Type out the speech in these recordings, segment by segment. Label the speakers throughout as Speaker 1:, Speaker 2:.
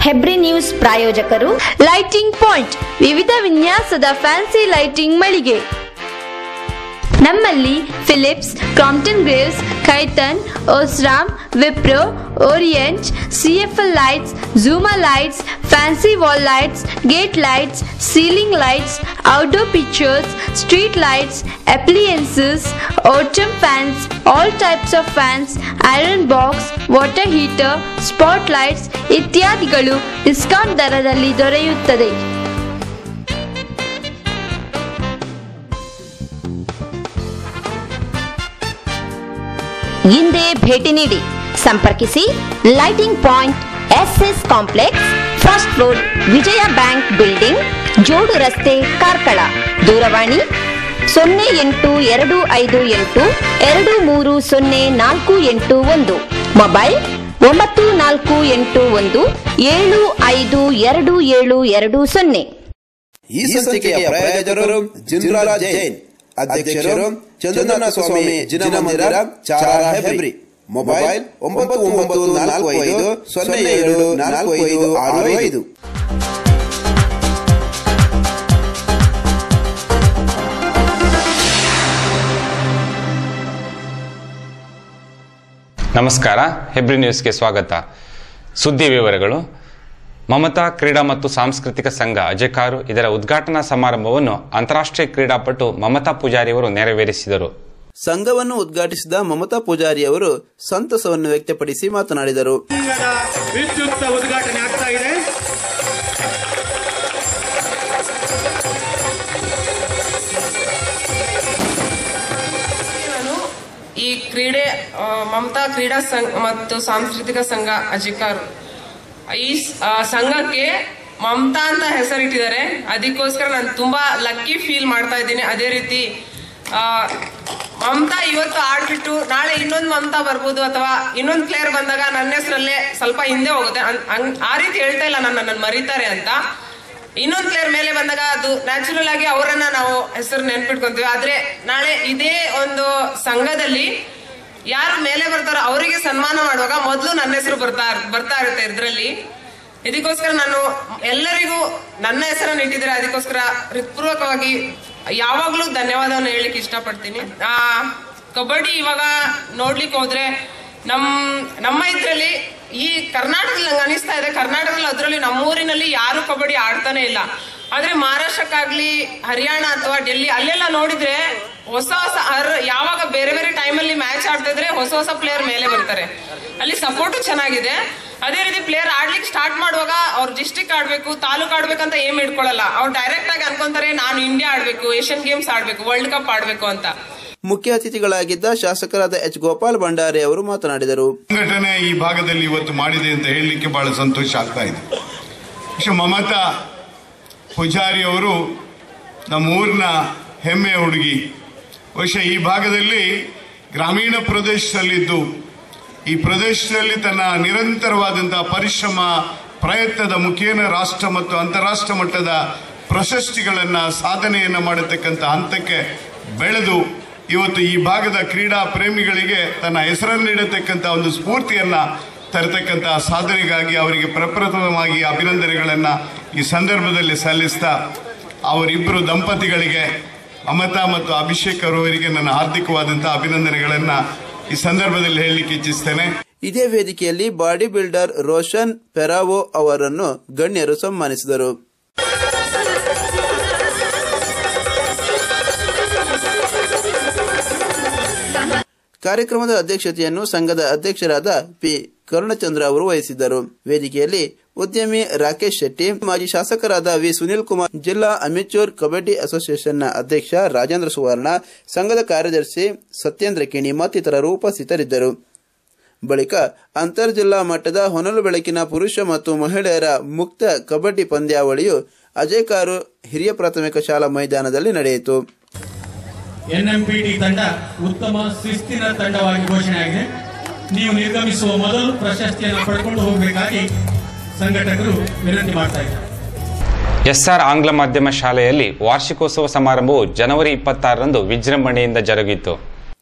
Speaker 1: Hebri news ಪ್ರಾಯೋಜಕರು
Speaker 2: lighting point, ವಿವಿಧ ವಿನ್ಯಾಸದ ಫ್ಯಾನ್ಸಿ ಲೈಟಿಂಗ್ ಮಳಿಗೆ. ನಮ್ಮಲ್ಲಿ Philips, Crompton Greaves, Khaitan, Osram, Wipro, Orient, CFL lights, ಝೂಮಾ lights, fancy wall lights, gate lights, ceiling lights, outdoor pictures, street lights, appliances, autumn fans, all types of fans, iron box, water heater, spotlights ಇತ್ಯಾದಿಗಳು discount ದರದಲ್ಲಿ ದೊರೆಯುತ್ತದೆ.
Speaker 1: ಹಿಂದೆ ಭೇಟಿ ನೀಡಿ, ಸಂಪರ್ಕಿಸಿ. Lighting point, SS complex, first floor, Vijaya bank building, ಜೋಡು ರಸ್ತೆ, ಕಾರ್ಕಳ. ದೂರವಾಣಿ 0825823048 ಮೊಬೈಲ್ 9481752720.
Speaker 3: ಈ ಸಂಚಿಕೆಯ ಪ್ರಾಯೋಜಕರು ಜಿನ್ರಾಜ್ ಜೈನ್, ಅಧ್ಯಕ್ಷರು ಚಂದನ ಸ್ವಾಮಿ ಜಿನ ಮಂದಿರ, ಚಾರ ಹೆಬ್ರಿ. ಮೊಬೈಲ್ 9945074565.
Speaker 4: ನಮಸ್ಕಾರ, ಹೆಬ್ರಿ ನ್ಯೂಸ್ಗೆ ಸ್ವಾಗತ. ಸುದ್ದಿ ವಿವರಗಳು. ಮಮತಾ ಕ್ರೀಡಾ ಮತ್ತು ಸಾಂಸ್ಕೃತಿಕ ಸಂಘ ಅಜೆಕಾರು ಇದರ ಉದ್ಘಾಟನಾ ಸಮಾರಂಭವನ್ನು ಅಂತಾರಾಷ್ಟ್ರೀಯ ಕ್ರೀಡಾಪಟು ಮಮತಾ ಪೂಜಾರಿಯವರು ನೆರವೇರಿಸಿದರು.
Speaker 3: ಸಂಘವನ್ನು ಉದ್ಘಾಟಿಸಿದ ಮಮತಾ ಪೂಜಾರಿಯವರು ಸಂತಸವನ್ನು ವ್ಯಕ್ತಪಡಿಸಿ ಮಾತನಾಡಿದರು.
Speaker 5: ವಿದ್ಯುಕ್ತ ಉದ್ಘಾಟನೆ ಆಗ್ತಾ ಇದೆ.
Speaker 6: ಈ ಕ್ರೀಡೆ ಮಮತಾ ಕ್ರೀಡಾ ಸಂಘ ಮತ್ತು ಸಾಂಸ್ಕೃತಿಕ ಸಂಘ ಅಜಿಕಾರು, ಈ ಸಂಘಕ್ಕೆ ಮಮತಾ ಅಂತ ಹೆಸರಿಟ್ಟಿದ್ದಾರೆ. ಅದಕ್ಕೋಸ್ಕರ ನಾನು ತುಂಬಾ ಲಕ್ಕಿ ಫೀಲ್ ಮಾಡ್ತಾ ಇದ್ದೀನಿ. ಅದೇ ರೀತಿ ಮಮತಾ ಇವತ್ತು ಆಡ್ಬಿಟ್ಟು ನಾಳೆ ಇನ್ನೊಂದು ಮಮತಾ ಬರ್ಬೋದು, ಅಥವಾ ಇನ್ನೊಂದು ಪ್ಲೇಯರ್ ಬಂದಾಗ ನನ್ನ ಹೆಸರಲ್ಲೇ ಸ್ವಲ್ಪ ಹಿಂದೆ ಹೋಗುತ್ತೆ. ಆ ರೀತಿ ಹೇಳ್ತಾ ಇಲ್ಲ, ನನ್ನ ಮರೀತಾರೆ ಅಂತ. ಇನ್ನೊಂದು ಪ್ಲೇಯರ್ ಮೇಲೆ ಬಂದಾಗ ಅದು ನ್ಯಾಚುರಲ್ ಆಗಿ ಅವರನ್ನ ನಾವು ಹೆಸರು ನೆನ್ಪಿಟ್ಕೊಂತೀವಿ. ಆದ್ರೆ ನಾಳೆ ಇದೇ ಒಂದು ಸಂಘದಲ್ಲಿ ಯಾರು ಮೇಲೆ ಬರ್ತಾರೋ ಅವರಿಗೆ ಸನ್ಮಾನ ಮಾಡುವಾಗ ಮೊದಲು ನನ್ನ ಹೆಸರು ಬರ್ತಾ ಇರುತ್ತೆ ಇದ್ರಲ್ಲಿ. ಇದಕ್ಕೋಸ್ಕರ ನಾನು ಎಲ್ಲರಿಗೂ ನನ್ನ ಹೆಸರನ್ನು ಇಟ್ಟಿದ್ರೆ ಅದಕ್ಕೋಸ್ಕರ ಹೃತ್ಪೂರ್ವಕವಾಗಿ ಯಾವಾಗ್ಲೂ ಧನ್ಯವಾದವನ್ನು ಹೇಳಲಿಕ್ಕೆ ಇಷ್ಟಪಡ್ತೀನಿ. ಕಬಡ್ಡಿ ಇವಾಗ ನೋಡ್ಲಿಕ್ಕೆ ಹೋದ್ರೆ ನಮ್ಮ ಇದ್ರಲ್ಲಿ ಈ ಕರ್ನಾಟಕದಲ್ಲಿ ನಂಗೆ ಅನಿಸ್ತಾ ಇದೆ, ಕರ್ನಾಟಕದಲ್ಲಿ ಅದರಲ್ಲಿ ನಮ್ಮೂರಿನಲ್ಲಿ ಯಾರು ಕಬಡ್ಡಿ ಆಡ್ತಾನೆ ಇಲ್ಲ. ಆದ್ರೆ ಮಹಾರಾಷ್ಟ್ರಕ್ಕಾಗ್ಲಿ, ಹರಿಯಾಣ ಅಥವಾ ಡೆಲ್ಲಿ ಅಲ್ಲೆಲ್ಲ ನೋಡಿದ್ರೆ ಹೊಸ ಯಾವಾಗ ಬೇರೆ ಬೇರೆ ಟೈಮಲ್ಲಿ ಮ್ಯಾಚ್ ಆಡ್ತಾ ಇದ್ರೆ ಹೊಸ ಪ್ಲೇಯರ್ ಮೇಲೆ ಬರ್ತಾರೆ. ಅಲ್ಲಿ ಸಪೋರ್ಟು ಚೆನ್ನಾಗಿದೆ. ಅದೇ ರೀತಿ ಪ್ಲೇಯರ್ ಆಡ್ಲಿಕ್ಕೆ ಸ್ಟಾರ್ಟ್ ಮಾಡುವಾಗ ಅವ್ರು ಡಿಸ್ಟ್ರಿಕ್ಟ್ ಆಡ್ಬೇಕು, ತಾಲೂಕು ಆಡ್ಬೇಕಂತ ಏಮ್ ಇಟ್ಕೊಳ್ಳಲ್ಲ. ಅವ್ರು ಡೈರೆಕ್ಟ್ ಆಗಿ ಅನ್ಕೊಂತಾರೆ ನಾನು ಇಂಡಿಯಾ ಆಡ್ಬೇಕು, ಏಷ್ಯನ್ ಗೇಮ್ಸ್ ಆಡ್ಬೇಕು, ವರ್ಲ್ಡ್ ಕಪ್ ಆಡ್ಬೇಕು ಅಂತ.
Speaker 3: ಮುಖ್ಯ ಅತಿಥಿಗಳಾಗಿದ್ದ ಶಾಸಕರಾದ H. ಗೋಪಾಲ್ ಭಂಡಾರಿ ಅವರು ಮಾತನಾಡಿದರು.
Speaker 5: ಸಂಘಟನೆ ಈ ಭಾಗದಲ್ಲಿ ಇವತ್ತು ಮಾಡಿದೆ ಅಂತ ಹೇಳಲಿಕ್ಕೆ ಬಹಳ ಸಂತೋಷ ಆಗ್ತಾ ಇದೆ. ಮಮತಾ ಪೂಜಾರಿ ಅವರು ನಮ್ಮ ಊರಿನ ಹೆಮ್ಮೆಯ ಹುಡುಗಿ. ಬಹುಶಃ ಈ ಭಾಗದಲ್ಲಿ ಗ್ರಾಮೀಣ ಪ್ರದೇಶದಲ್ಲಿದ್ದು ಈ ಪ್ರದೇಶದಲ್ಲಿ ತನ್ನ ನಿರಂತರವಾದಂತಹ ಪರಿಶ್ರಮ ಪ್ರಯತ್ನದ ಮುಖೇನ ರಾಷ್ಟ್ರ ಮತ್ತು ಅಂತಾರಾಷ್ಟ್ರ ಮಟ್ಟದ ಪ್ರಶಸ್ತಿಗಳನ್ನ ಸಾಧನೆಯನ್ನ ಮಾಡತಕ್ಕಂಥ ಹಂತಕ್ಕೆ ಬೆಳೆದು ಇವತ್ತು ಈ ಭಾಗದ ಕ್ರೀಡಾ ಪ್ರೇಮಿಗಳಿಗೆ ತನ್ನ ಹೆಸರನ್ನು ನೀಡತಕ್ಕಂಥ ಒಂದು ಸ್ಫೂರ್ತಿಯನ್ನ ತರತಕ್ಕಂತಹ ಸಾಧನೆಗಾಗಿ ಅವರಿಗೆ ಪ್ರಪ್ರಥಮವಾಗಿ ಅಭಿನಂದನೆಗಳನ್ನ ಈ ಸಂದರ್ಭದಲ್ಲಿ ಸಲ್ಲಿಸ್ತಾ, ಅವರಿಬ್ಬರು ದಂಪತಿಗಳಿಗೆ ಮಮತಾ ಮತ್ತು ಅಭಿಷೇಕ್ ಅವರಿಗೆ ನನ್ನ ಹಾರ್ದಿಕವಾದಂತಹ ಅಭಿನಂದನೆಗಳನ್ನ ಈ ಸಂದರ್ಭದಲ್ಲಿ ಹೇಳಲಿಕ್ಕೆ ಇಚ್ಛಿಸ್ತೇನೆ.
Speaker 3: ಇದೇ ವೇದಿಕೆಯಲ್ಲಿ ಬಾಡಿ ಬಿಲ್ಡರ್ ರೋಷನ್ ಪೆರಾವೋ ಅವರನ್ನು ಗಣ್ಯರು ಸನ್ಮಾನಿಸಿದರು. ಕಾರ್ಯಕ್ರಮದ ಅಧ್ಯಕ್ಷತೆಯನ್ನು ಸಂಘದ ಅಧ್ಯಕ್ಷರಾದ P. ಕರುಣಚಂದ್ರ ಅವರು ವಹಿಸಿದ್ದರು. ವೇದಿಕೆಯಲ್ಲಿ ಉದ್ಯಮಿ ರಾಕೇಶ್ ಶೆಟ್ಟಿ, ಮಾಜಿ ಶಾಸಕರಾದ V. ಸುನಿಲ್ ಕುಮಾರ್, ಜಿಲ್ಲಾ ಅಮೆಚೂರ್ ಕಬಡ್ಡಿ ಅಸೋಸಿಯೇಷನ್ನ ಅಧ್ಯಕ್ಷ ರಾಜೇಂದ್ರ ಸುವರ್ಣ, ಸಂಘದ ಕಾರ್ಯದರ್ಶಿ ಸತ್ಯೇಂದ್ರ ಕಿಣಿ ಮತ್ತಿತರರು ಉಪಸ್ಥಿತರಿದ್ದರು. ಬಳಿಕ ಅಂತರ್ಜಿಲ್ಲಾ ಮಟ್ಟದ ಹೊನಲು ಬೆಳಕಿನ ಪುರುಷ ಮತ್ತು ಮಹಿಳೆಯರ ಮುಕ್ತ ಕಬಡ್ಡಿ ಪಂದ್ಯಾವಳಿಯು ಅಜೇಕಾರು ಹಿರಿಯ ಪ್ರಾಥಮಿಕ ಶಾಲಾ ಮೈದಾನದಲ್ಲಿ ನಡೆಯಿತು.
Speaker 7: NMPT ತಂಡ ಉತ್ತಮ ಶಿಸ್ತಿನ ತಂಡವಾಗಿ ಘೋಷಣೆಯಾಗಿದೆ. ನೀವು ನಿರ್ಗಮಿಸುವ ಮೊದಲು ಪ್ರಶಸ್ತಿಯನ್ನು ಪಡೆದುಕೊಂಡು ಹೋಗಬೇಕಾಗಿ ಸಂಘಟಕರು ವಿನಂತಿ ಮಾಡ್ತಾ ಇದ್ದಾರೆ.
Speaker 4: SR ಆಂಗ್ಲ ಮಾಧ್ಯಮ ಶಾಲೆಯಲ್ಲಿ ವಾರ್ಷಿಕೋತ್ಸವ ಸಮಾರಂಭವು ಜನವರಿ 26ರಂದು ವಿಜೃಂಭಣೆಯಿಂದ ಜರುಗಿತು.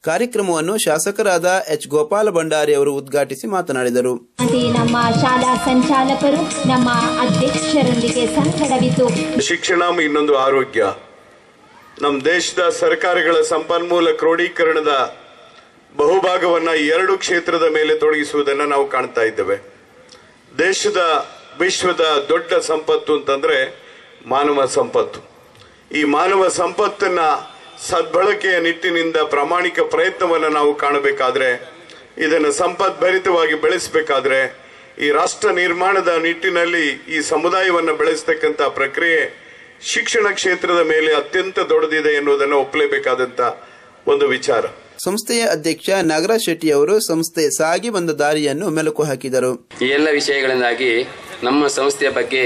Speaker 3: ಕಾರ್ಯಕ್ರಮವನ್ನು ಶಾಸಕರಾದ ಎಚ್ ಗೋಪಾಲ ಭಂಡಾರಿ ಅವರು ಉದ್ಘಾಟಿಸಿ ಮಾತನಾಡಿದರು.
Speaker 8: ನಮ್ಮ ಶಾಲಾ ಸಂಚಾಲಕರು ನಮ್ಮ ಅಧ್ಯಕ್ಷರೊಂದಿಗೆ ಸಂಕಟವಿತ್ತು.
Speaker 5: ಶಿಕ್ಷಣ ಇನ್ನೊಂದು ಆರೋಗ್ಯ. ನಮ್ಮ ದೇಶದ ಸರ್ಕಾರಗಳ ಸಂಪನ್ಮೂಲ ಕ್ರೋಢೀಕರಣದ ಬಹುಭಾಗವನ್ನ 2 ಕ್ಷೇತ್ರದ ಮೇಲೆ ತೊಡಗಿಸುವುದನ್ನು ನಾವು ಕಾಣ್ತಾ ಇದ್ದೇವೆ. ದೇಶದ ವಿಶ್ವದ ದೊಡ್ಡ ಸಂಪತ್ತು ಅಂತಂದ್ರೆ ಮಾನವ ಸಂಪತ್ತು. ಈ ಮಾನವ ಸಂಪತ್ತನ್ನ ಸದ್ಬಳಕೆಯ ನಿಟ್ಟಿನಿಂದ ಪ್ರಾಮಾಣಿಕ ಪ್ರಯತ್ನವನ್ನು ನಾವು ಕಾಣಬೇಕಾದ್ರೆ, ಇದನ್ನು ಸಂಪದ್ಭರಿತವಾಗಿ ಬೆಳೆಸಬೇಕಾದ್ರೆ, ಈ ರಾಷ್ಟ್ರ ನಿರ್ಮಾಣದ ನಿಟ್ಟಿನಲ್ಲಿ ಈ ಸಮುದಾಯವನ್ನು ಬೆಳೆಸತಕ್ಕಂಥ ಪ್ರಕ್ರಿಯೆ ಶಿಕ್ಷಣ ಕ್ಷೇತ್ರದ ಮೇಲೆ ಅತ್ಯಂತ ದೊಡ್ಡದಿದೆ ಎನ್ನುವುದನ್ನು ಒಪ್ಪಲೇಬೇಕಾದಂತ ಒಂದು ವಿಚಾರ.
Speaker 3: ಸಂಸ್ಥೆಯ ಅಧ್ಯಕ್ಷ ನಾಗರಾಜ್ ಶೆಟ್ಟಿ ಅವರು ಸಂಸ್ಥೆ ಸಾಗಿ ಬಂದ ದಾರಿಯನ್ನು ಮೆಲುಕು ಹಾಕಿದರು.
Speaker 9: ಈ ಎಲ್ಲ ವಿಷಯಗಳಿಂದಾಗಿ ನಮ್ಮ ಸಂಸ್ಥೆಯ ಬಗ್ಗೆ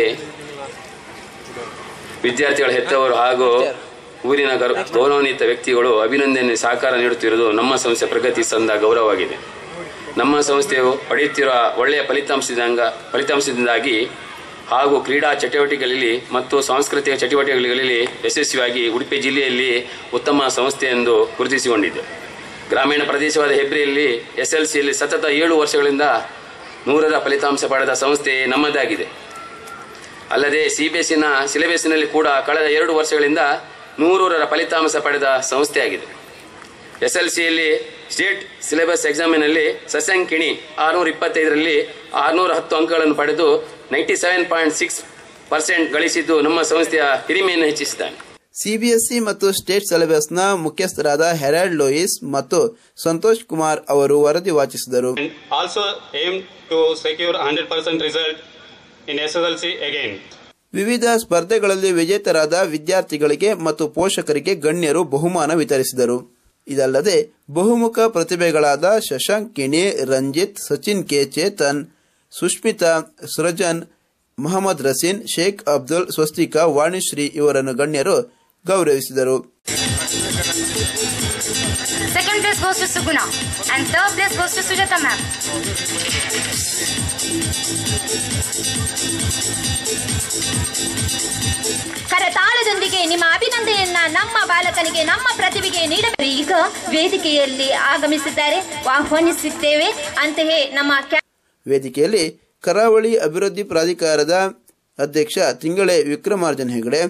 Speaker 9: ವಿದ್ಯಾರ್ಥಿಗಳ ಹೆತ್ತವರು ಹಾಗೂ ಊರಿನ ಗೌರವಾನ್ವಿತ ವ್ಯಕ್ತಿಗಳು ಅಭಿನಂದನೆ ಸಹಕಾರ ನೀಡುತ್ತಿರುವುದು ನಮ್ಮ ಸಂಸ್ಥೆ ಪ್ರಗತಿ ಸಂದ ಗೌರವವಾಗಿದೆ. ನಮ್ಮ ಸಂಸ್ಥೆಯು ಪಡೆಯುತ್ತಿರುವ ಒಳ್ಳೆಯ ಫಲಿತಾಂಶದಿಂದಾಗಿ ಹಾಗೂ ಕ್ರೀಡಾ ಚಟುವಟಿಕೆಗಳಲ್ಲಿ ಮತ್ತು ಸಾಂಸ್ಕೃತಿಕ ಚಟುವಟಿಕೆಗಳಲ್ಲಿ ಯಶಸ್ವಿಯಾಗಿ ಉಡುಪಿ ಜಿಲ್ಲೆಯಲ್ಲಿ ಉತ್ತಮ ಸಂಸ್ಥೆ ಎಂದು ಗುರುತಿಸಿಕೊಂಡಿದೆ. ಗ್ರಾಮೀಣ ಪ್ರದೇಶವಾದ ಹೆಬ್ರಿಯಲ್ಲಿ SLCಯಲ್ಲಿ ಸತತ 7 ವರ್ಷಗಳಿಂದ 100ರ ಫಲಿತಾಂಶ ಪಡೆದ ಸಂಸ್ಥೆ ನಮ್ಮದಾಗಿದೆ. ಅಲ್ಲದೆ CBSEನ ಸಿಲೆಬಸ್ನಲ್ಲಿ ಕೂಡ ಕಳೆದ 2 ವರ್ಷಗಳಿಂದ 100ರ ಫಲಿತಾಂಶ ಪಡೆದ ಸಂಸ್ಥೆಯಾಗಿದೆ. SLCಯಲ್ಲಿ ಸ್ಟೇಟ್ ಸಿಲೆಬಸ್ ಎಕ್ಸಾಮಿನಲ್ಲಿ ಸಸ್ಯಂಕಿಣಿ 625ರಲ್ಲಿ 610 ಅಂಕಗಳನ್ನು ಪಡೆದು 97.6% ಗಳಿಸಿದ್ದು ನಮ್ಮ ಸಂಸ್ಥೆಯ ಹಿರಿಮೆಯನ್ನು ಹೆಚ್ಚಿಸಿದ್ದಾನೆ.
Speaker 3: CBSE ಮತ್ತು ಸ್ಟೇಟ್ ಸಿಲೆಬಸ್ನ ಮುಖ್ಯಸ್ಥರಾದ ಹೆರಾಲ್ಡ್ ಲೋಯಿಸ್ ಮತ್ತು ಸಂತೋಷ್ ಕುಮಾರ್ ಅವರು ವರದಿ ವಾಚಿಸಿದರು.
Speaker 10: Also aim to secure 100% result in SSLC again.
Speaker 3: ವಿವಿಧ ಸ್ಪರ್ಧೆಗಳಲ್ಲಿ ವಿಜೇತರಾದ ವಿದ್ಯಾರ್ಥಿಗಳಿಗೆ ಮತ್ತು ಪೋಷಕರಿಗೆ ಗಣ್ಯರು ಬಹುಮಾನ ವಿತರಿಸಿದರು. ಇದಲ್ಲದೆ ಬಹುಮುಖ ಪ್ರತಿಭೆಗಳಾದ ಶಶಾಂಕ್ ಕಿಣಿ, ರಂಜಿತ್, ಸಚಿನ್ ಕೆ, ಚೇತನ್, ಸುಷ್ಮಿತಾ, ಸೃಜನ್, ಮೊಹಮ್ಮದ್ ರಸೀನ್, ಶೇಖ್ ಅಬ್ದುಲ್, ಸ್ವಸ್ತಿಕಾ, ವಾಣಿಶ್ರೀ ಇವರನ್ನು ಗಣ್ಯರು ಗೌರವಿಸಿದರು.
Speaker 11: Second place goes to Suguna and third place goes to Sujata ma'am.
Speaker 8: ಕರತಾಳದೊಂದಿಗೆ ನಿಮ್ಮ ಅಭಿನಂದನೆಯನ್ನ ನಮ್ಮ ಬಾಲಕನಿಗೆ, ನಮ್ಮ ಪ್ರತಿಭೆಗೆ ನೀಡಬೇಕು. ಈಗ ವೇದಿಕೆಯಲ್ಲಿ ಆಗಮಿಸಿದ್ದಾರೆ, ಆಹ್ವಾನಿಸುತ್ತೇವೆ. ಅಂತೆಯೇ ನಮ್ಮ
Speaker 3: ವೇದಿಕೆಯಲ್ಲಿ ಕರಾವಳಿ ಅಭಿವೃದ್ಧಿ ಪ್ರಾಧಿಕಾರದ ಅಧ್ಯಕ್ಷ ತಿಂಗಳೆ ವಿಕ್ರಮಾರ್ಜನ್ ಹೆಗಡೆ,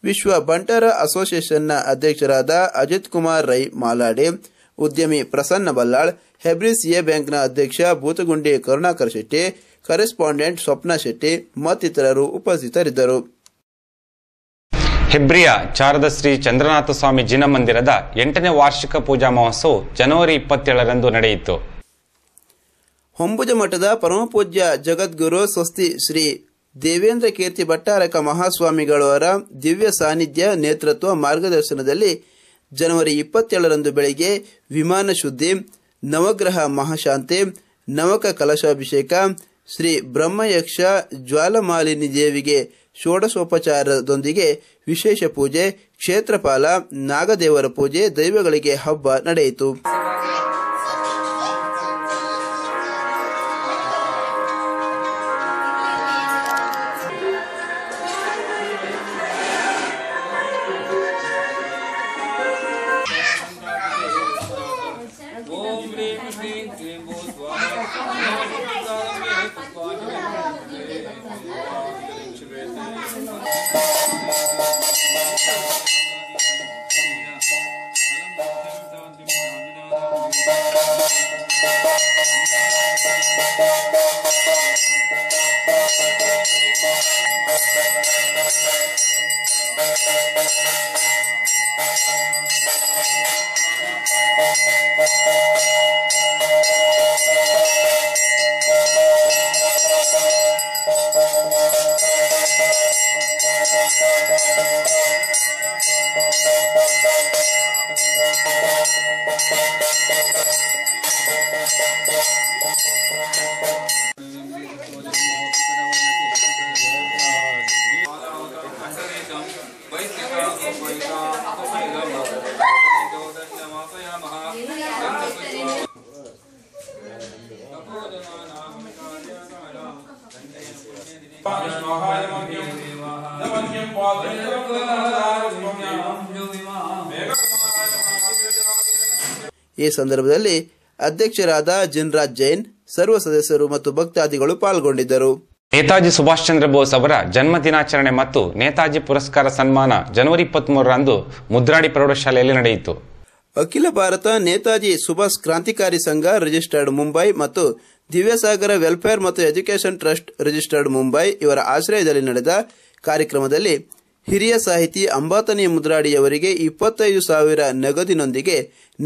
Speaker 3: ವಿಶ್ವ ಬಂಟರ ಅಸೋಸಿಯೇಷನ್ನ ಅಧ್ಯಕ್ಷರಾದ ಅಜಿತ್ ಕುಮಾರ್ ರೈ ಮಾಲಾಡೆ, ಉದ್ಯಮಿ ಪ್ರಸನ್ನ ಬಲ್ಲಾಳ್, ಹೆಬ್ರಿ CA ಬ್ಯಾಂಕ್ನ ಅಧ್ಯಕ್ಷ ಬೂತಗುಂಡಿ ಕರುಣಾಕರ್ ಶೆಟ್ಟಿ, ಕರೆಸ್ಪಾಂಡೆಂಟ್ ಸ್ವಪ್ನ ಶೆಟ್ಟಿ ಮತ್ತಿತರರು ಉಪಸ್ಥಿತರಿದ್ದರು.
Speaker 4: ಹೆಬ್ರಿಯ ಶಾರದ ಶ್ರೀ ಚಂದ್ರನಾಥ ಸ್ವಾಮಿ ಜಿನ ಮಂದಿರದ 8ನೇ ವಾರ್ಷಿಕ ಪೂಜಾ ಮಹೋತ್ಸವ ಜನವರಿ 27ರಂದು ನಡೆಯಿತು.
Speaker 3: ಹೊಂಬುಜ ಮಠದ ಪರಮಪೂಜ್ಯ ಜಗದ್ಗುರು ಸ್ವಸ್ತಿ ಶ್ರೀ ದೇವೇಂದ್ರ ಕೀರ್ತಿ ಭಟ್ಟಾರಕ ಮಹಾಸ್ವಾಮಿಗಳವರ ದಿವ್ಯ ಸಾನ್ನಿಧ್ಯ ನೇತೃತ್ವ ಮಾರ್ಗದರ್ಶನದಲ್ಲಿ ಜನವರಿ 27ರಂದು ಬೆಳಗ್ಗೆ ವಿಮಾನ ಶುದ್ಧಿ, ನವಗ್ರಹ ಮಹಾಶಾಂತಿ, ನವಕ ಕಲಶಾಭಿಷೇಕ, ಶ್ರೀ ಬ್ರಹ್ಮಯಕ್ಷ ಜ್ವಾಲಮಾಲಿನಿ ದೇವಿಗೆ ಷೋಡಶೋಪಚಾರದೊಂದಿಗೆ ವಿಶೇಷ ಪೂಜೆ, ಕ್ಷೇತ್ರಪಾಲ, ನಾಗದೇವರ ಪೂಜೆ, ದೈವಗಳಿಗೆ ಹಬ್ಬ ನಡೆಯಿತು. ಈ ಸಂದರ್ಭದಲ್ಲಿ ಅಧ್ಯಕ್ಷರಾದ ಜಿನ್ರಾಜ್ ಜೈನ್, ಸರ್ವ ಸದಸ್ಯರು ಮತ್ತು ಭಕ್ತಾದಿಗಳು ಪಾಲ್ಗೊಂಡಿದ್ದರು.
Speaker 4: ನೇತಾಜಿ ಸುಭಾಷ್ ಚಂದ್ರ ಬೋಸ್ ಅವರ ಜನ್ಮ ದಿನಾಚರಣೆ ಮತ್ತು ನೇತಾಜಿ ಪುರಸ್ಕಾರ ಸನ್ಮಾನ ಜನವರಿ 23ರಂದು ಮುದ್ರಾಡಿ ಪ್ರೌಢಶಾಲೆಯಲ್ಲಿ ನಡೆಯಿತು.
Speaker 3: ಅಖಿಲ ಭಾರತ ನೇತಾಜಿ ಸುಭಾಷ್ ಕ್ರಾಂತಿಕಾರಿ ಸಂಘ ರಿಜಿಸ್ಟರ್ಡ್ ಮುಂಬೈ ಮತ್ತು ದಿವ್ಯಸಾಗರ ವೆಲ್ಫೇರ್ ಮತ್ತು ಎಜುಕೇಷನ್ ಟ್ರಸ್ಟ್ ರಿಜಿಸ್ಟರ್ಡ್ ಮುಂಬೈ ಇವರ ಆಶ್ರಯದಲ್ಲಿ ನಡೆದ ಕಾರ್ಯಕ್ರಮದಲ್ಲಿ ಹಿರಿಯ ಸಾಹಿತಿ ಅಂಬಾತನಿ ಮುದ್ರಾಡಿಯವರಿಗೆ 25,000 ನಗದಿನೊಂದಿಗೆ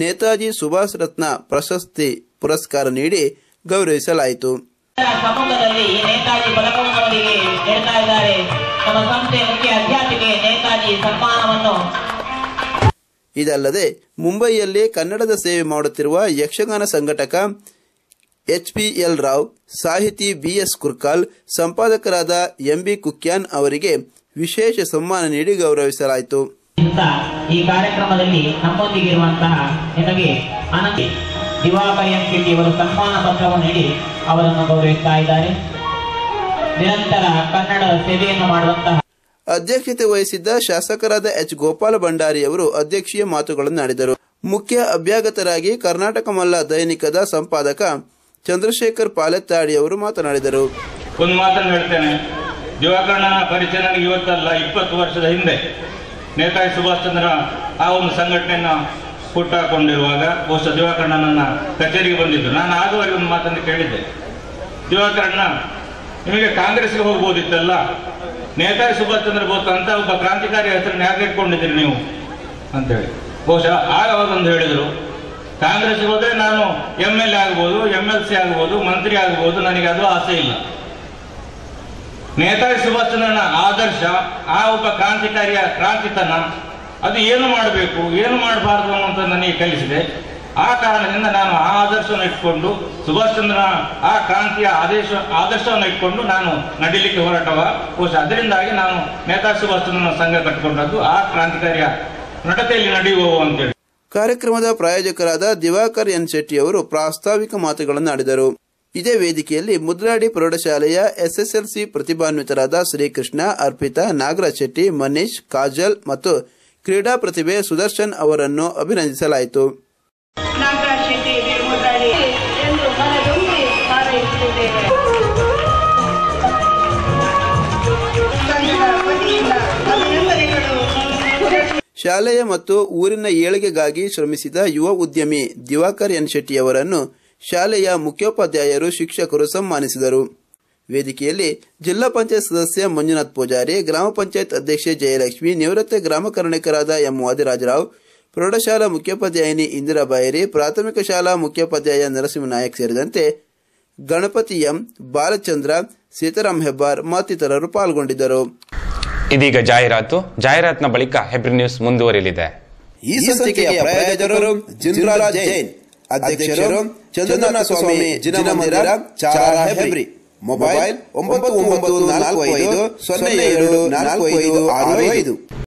Speaker 3: ನೇತಾಜಿ ಸುಭಾಷ್ ರತ್ನ ಪ್ರಶಸ್ತಿ ಪುರಸ್ಕಾರ ನೀಡಿ ಗೌರವಿಸಲಾಯಿತು.
Speaker 12: ಸಮ್ಮುಖದಲ್ಲಿ ನೇತಾಜಿ ಫಲಕವನ್ನವರಿಗೆ ನೀಡ್ತಾ ಇದ್ದಾರೆ. ನಮ್ಮ ಸಂಸ್ಥೆಯ ಮುಖ್ಯ ಅಧ್ಯಾಪಿಕೆ ನೇತಾಜಿ ಸನ್ಮಾನವನ್ನು.
Speaker 3: ಇದಲ್ಲದೆ ಮುಂಬಯಿಯಲ್ಲಿ ಕನ್ನಡದ ಸೇವೆ ಮಾಡುತ್ತಿರುವ ಯಕ್ಷಗಾನ ಸಂಘಟಕ HPL ರಾವ್, ಸಾಹಿತಿ BS ಕುರ್ಕಾಲ್, ಸಂಪಾದಕರಾದ MB ಕುಕ್ಯಾನ್ ಅವರಿಗೆ ವಿಶೇಷ ಸನ್ಮಾನ ನೀಡಿ ಗೌರವಿಸಲಾಯಿತು.
Speaker 12: ಈ ಕಾರ್ಯಕ್ರಮದಲ್ಲಿ ನಮ್ಮೊಂದಿಗಿರುವಂತಹ ನಿಮಗೆ ಅನಂತ ದಿವಾಕರ್ ಎನ್ ಅವರು ಸನ್ಮಾನ ಪತ್ರವನ್ನು ನೀಡಿ ಅವರನ್ನು ಗೌರವಿಸ್ತಾ ಇದ್ದಾರೆ. ನಿರಂತರ ಕನ್ನಡ ಸೇವೆಯನ್ನು ಮಾಡುವಂತಹ
Speaker 3: ಅಧ್ಯಕ್ಷತೆ ವಹಿಸಿದ್ದ ಶಾಸಕರಾದ H ಗೋಪಾಲ ಭಂಡಾರಿ ಅವರು ಅಧ್ಯಕ್ಷೀಯ ಮಾತುಗಳನ್ನಾಡಿದರು. ಮುಖ್ಯ ಅಭ್ಯಾಗತರಾಗಿ ಕರ್ನಾಟಕ ಮಲ್ಲ ದೈನಿಕದ ಸಂಪಾದಕ ಚಂದ್ರಶೇಖರ್ ಪಾಲೆತ್ತಾಡಿ ಅವರು ಮಾತನಾಡಿದರು.
Speaker 13: ಒಂದು ಮಾತನ್ನು ಹೇಳ್ತೇನೆ, ದಿವಾಕರಣ್ಣನ ಪರಿಚಯ ನನಗೆ ಇವತ್ತಲ್ಲ, 20 ವರ್ಷದ ಹಿಂದೆ ನೇತಾಜಿ ಸುಭಾಷ್ ಚಂದ್ರ ಆ ಒಂದು ಸಂಘಟನೆಯನ್ನು ಹುಟ್ಟಾಕೊಂಡಿರುವಾಗ ಬಹುಶಃ ದಿವಾಕರಣ್ಣನ ಕಚೇರಿಗೆ ಬಂದಿದ್ರು. ನಾನು ಆಗುವವರೆಗೆ ಒಂದು ಮಾತನ್ನು ಕೇಳಿದ್ದೆ, ದಿವಾಕರಣ್ಣ ನಿಮಗೆ ಕಾಂಗ್ರೆಸ್ಗೆ ಹೋಗ್ಬೋದಿತ್ತಲ್ಲ, ನೇತಾಜಿ ಸುಭಾಷ್ ಚಂದ್ರ ಬೋಸ್ ಅಂತ ಒಬ್ಬ ಕ್ರಾಂತಿಕಾರಿ ಹೆಸರನ್ನು ಯಾಕೆ ಇಟ್ಕೊಂಡಿದ್ದೀರಿ ನೀವು ಅಂತೇಳಿ. ಬಹುಶಃ ಆವಾಗೊಂದು ಹೇಳಿದರು, ಕಾಂಗ್ರೆಸ್ಗೆ ಹೋದ್ರೆ ನಾನು MLA ಆಗ್ಬೋದು, MLC ಆಗ್ಬೋದು, ಮಂತ್ರಿ ಆಗ್ಬೋದು, ನನಗೆ ಅದು ಆಸೆ ಇಲ್ಲ. ನೇತಾಜಿ ಸುಭಾಷ್ ಚಂದ್ರನ ಆದರ್ಶ, ಆ ಒಬ್ಬ ಕ್ರಾಂತಿಕಾರಿಯ ಕ್ರಾಂತಿತನ, ಅದು ಏನು ಮಾಡಬೇಕು ಏನು ಮಾಡಬಾರ್ದು ಅನ್ನುವಂಥ ನನಗೆ ಕಲಿಸಿದೆ. ಆ ಕಾರಣದಿಂದ ನಾನು ಆ ಆದರ್ಶವನ್ನು ಇಟ್ಕೊಂಡು ಸುಭಾಷ್ ಚಂದ್ರ ಆ ಕ್ರಾಂತಿಯ ಆದರ್ಶವನ್ನು ಇಟ್ಕೊಂಡು ನಾನು ನಡೀಲಿಕ್ಕೆ ಹೊರಟವ. ಬಹುಶಃ ಅದರಿಂದಾಗಿ ನಾನು ನೇತಾಜಿ ಸುಭಾಷ್ ಚಂದ್ರನ ಸಂಘ ಕಟ್ಟಿಕೊಂಡದ್ದು ಆ ಕ್ರಾಂತಿಕಾರಿಯ ನಡತೆಯಲ್ಲಿ ನಡೆಯುವವು ಅಂತೇಳಿ.
Speaker 3: ಕಾರ್ಯಕ್ರಮದ ಪ್ರಾಯೋಜಕರಾದ ದಿವಾಕರ್ ಎನ್ ಶೆಟ್ಟಿ ಅವರು ಪ್ರಾಸ್ತಾವಿಕ ಮಾತುಗಳನ್ನಾಡಿದರು. ಇದೇ ವೇದಿಕೆಯಲ್ಲಿ ಮುದ್ರಾಡಿ ಪ್ರೌಢಶಾಲೆಯ SSLC ಪ್ರತಿಭಾನ್ವಿತರಾದ ಶ್ರೀಕೃಷ್ಣ, ಅರ್ಪಿತಾ, ನಾಗರಾಜ್ ಶೆಟ್ಟಿ, ಮನೀಶ್, ಕಾಜಲ್ ಮತ್ತು ಕ್ರೀಡಾ ಪ್ರತಿಭೆ ಸುದರ್ಶನ್ ಅವರನ್ನು ಅಭಿನಂದಿಸಲಾಯಿತು. ಶಾಲೆಯ ಮತ್ತು ಊರಿನ ಏಳಿಗೆಗಾಗಿ ಶ್ರಮಿಸಿದ ಯುವ ಉದ್ಯಮಿ ದಿವಾಕರ್ ಎನ್ ಶೆಟ್ಟಿ ಅವರನ್ನು ಶಾಲೆಯ ಮುಖ್ಯೋಪಾಧ್ಯಾಯರು, ಶಿಕ್ಷಕರು ಸನ್ಮಾನಿಸಿದರು. ವೇದಿಕೆಯಲ್ಲಿ ಜಿಲ್ಲಾ ಪಂಚಾಯತ್ ಸದಸ್ಯ ಮಂಜುನಾಥ್ ಪೂಜಾರಿ, ಗ್ರಾಮ ಪಂಚಾಯತ್ ಅಧ್ಯಕ್ಷೆ ಜಯಲಕ್ಷ್ಮಿ, ನಿವೃತ್ತ ಗ್ರಾಮ ಕರ್ಣಿಕರಾದ ಎಂ ವಾದಿರಾಜರಾವ್, ಪ್ರೌಢಶಾಲಾ ಮುಖ್ಯೋಪಾಧ್ಯಾಯಿನಿ ಇಂದಿರಾ ಬಾಯರಿ, ಪ್ರಾಥಮಿಕ ಶಾಲಾ ಮುಖ್ಯೋಪಾಧ್ಯಾಯ ನರಸಿಂಹನಾಯಕ್ ಸೇರಿದಂತೆ ಗಣಪತಿ ಎಂ, ಬಾಲಚಂದ್ರ, ಸೀತಾರಾಮ್ ಹೆಬ್ಬಾರ್ ಮತ್ತಿತರರು ಪಾಲ್ಗೊಂಡಿದ್ದರು.
Speaker 4: ಇದೀಗ ಜಾಹೀರಾತಿನ ಬಳಿಕ ಹೆಬ್ರಿ ನ್ಯೂಸ್ ಮುಂದುವರಿಯಲಿದೆ.
Speaker 3: ಈ ಸಂಚಿಕೆಯ ಪ್ರಾಯೋಜಕರು ಜಿನ್ರಾಜ್ ಜೈನ್, ಅಧ್ಯಕ್ಷರು ಚಂದನ ಸ್ವಾಮಿ ಜಿನಮಂದಿರ, ಚಾರ ಹೆಬ್ರಿ. ಮೊಬೈಲ್ 9945 074565.